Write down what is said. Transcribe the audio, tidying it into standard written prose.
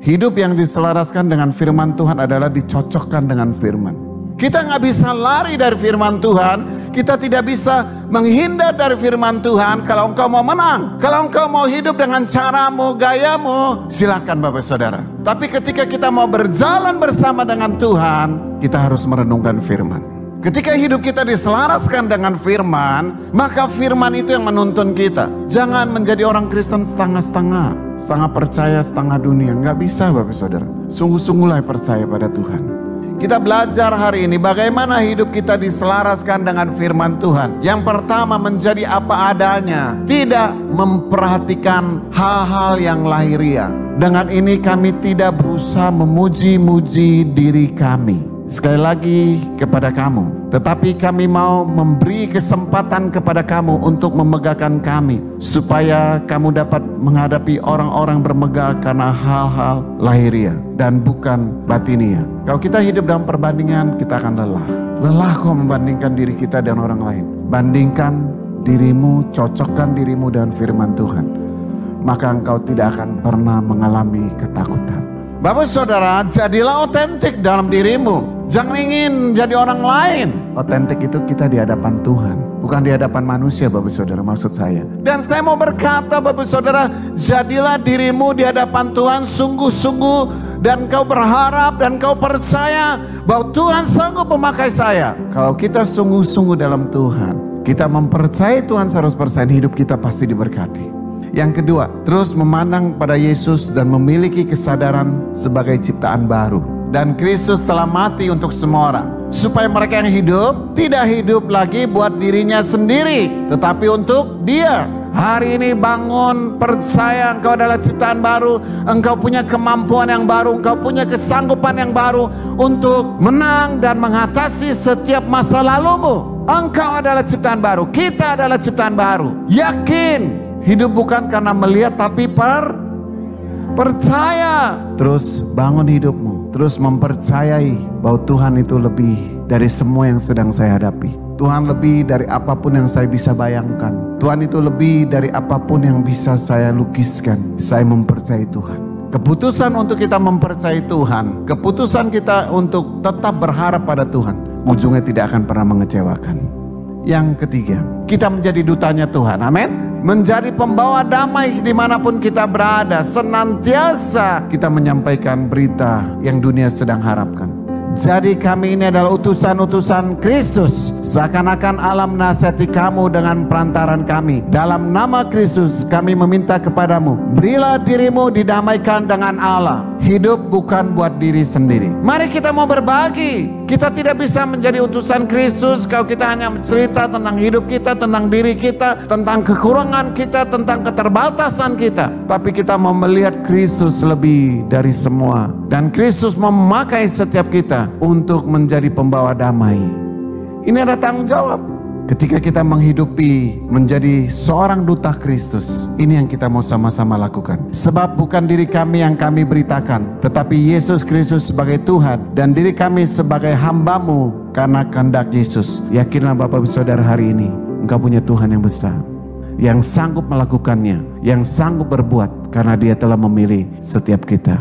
Hidup yang diselaraskan dengan firman Tuhan adalah dicocokkan dengan firman. Kita nggak bisa lari dari firman Tuhan. Kita tidak bisa menghindar dari firman Tuhan. Kalau engkau mau menang, kalau engkau mau hidup dengan caramu, gayamu, silakan Bapak Saudara. Tapi ketika kita mau berjalan bersama dengan Tuhan, kita harus merenungkan firman. Ketika hidup kita diselaraskan dengan firman, maka firman itu yang menuntun kita. Jangan menjadi orang Kristen setengah-setengah, setengah percaya, setengah dunia. Nggak bisa Bapak Saudara. Sungguh-sungguhlah percaya pada Tuhan. Kita belajar hari ini bagaimana hidup kita diselaraskan dengan firman Tuhan. Yang pertama, menjadi apa adanya, tidak memperhatikan hal-hal yang lahiriah. Dengan ini kami tidak berusaha memuji-muji diri kami. Sekali lagi kepada kamu, tetapi kami mau memberi kesempatan kepada kamu untuk memegahkan kami, supaya kamu dapat menghadapi orang-orang bermegah karena hal-hal lahiriah dan bukan batinia. Kalau kita hidup dalam perbandingan, kita akan lelah. Lelah kok membandingkan diri kita dan orang lain. Bandingkan dirimu, cocokkan dirimu dengan firman Tuhan, maka engkau tidak akan pernah mengalami ketakutan. Bapak Saudara, jadilah otentik dalam dirimu. Jangan ingin jadi orang lain. Otentik itu kita di hadapan Tuhan, bukan di hadapan manusia Bapak Saudara, maksud saya. Dan saya mau berkata Bapak Saudara, jadilah dirimu di hadapan Tuhan sungguh-sungguh. Dan kau berharap dan kau percaya bahwa Tuhan sanggup memakai saya. Kalau kita sungguh-sungguh dalam Tuhan, kita mempercayai Tuhan 100%, hidup kita pasti diberkati. Yang kedua, terus memandang pada Yesus dan memiliki kesadaran sebagai ciptaan baru. Dan Kristus telah mati untuk semua orang, supaya mereka yang hidup tidak hidup lagi buat dirinya sendiri, tetapi untuk Dia. Hari ini bangun, percaya engkau adalah ciptaan baru, engkau punya kemampuan yang baru, engkau punya kesanggupan yang baru untuk menang dan mengatasi setiap masa lalumu. Engkau adalah ciptaan baru, kita adalah ciptaan baru. Yakin. Hidup bukan karena melihat tapi percaya. Terus bangun hidupmu. Terus mempercayai bahwa Tuhan itu lebih dari semua yang sedang saya hadapi. Tuhan lebih dari apapun yang saya bisa bayangkan. Tuhan itu lebih dari apapun yang bisa saya lukiskan. Saya mempercayai Tuhan. Keputusan untuk kita mempercayai Tuhan, keputusan kita untuk tetap berharap pada Tuhan, ujungnya tidak akan pernah mengecewakan. Yang ketiga, kita menjadi dutanya Tuhan. Amin. Menjadi pembawa damai dimanapun kita berada. Senantiasa kita menyampaikan berita yang dunia sedang harapkan. Jadi kami ini adalah utusan-utusan Kristus. Seakan-akan Allah menasihati kamu dengan perantaran kami. Dalam nama Kristus kami meminta kepadamu, berilah dirimu didamaikan dengan Allah. Hidup bukan buat diri sendiri. Mari kita mau berbagi. Kita tidak bisa menjadi utusan Kristus kalau kita hanya cerita tentang hidup kita, tentang diri kita, tentang kekurangan kita, tentang keterbatasan kita. Tapi kita mau melihat Kristus lebih dari semua. Dan Kristus memakai setiap kita untuk menjadi pembawa damai. Ini ada tanggung jawab. Ketika kita menghidupi menjadi seorang duta Kristus, ini yang kita mau sama-sama lakukan. Sebab bukan diri kami yang kami beritakan, tetapi Yesus Kristus sebagai Tuhan, dan diri kami sebagai hamba-Mu karena kehendak Yesus. Yakinlah Bapak Saudara, hari ini engkau punya Tuhan yang besar, yang sanggup melakukannya, yang sanggup berbuat, karena Dia telah memilih setiap kita.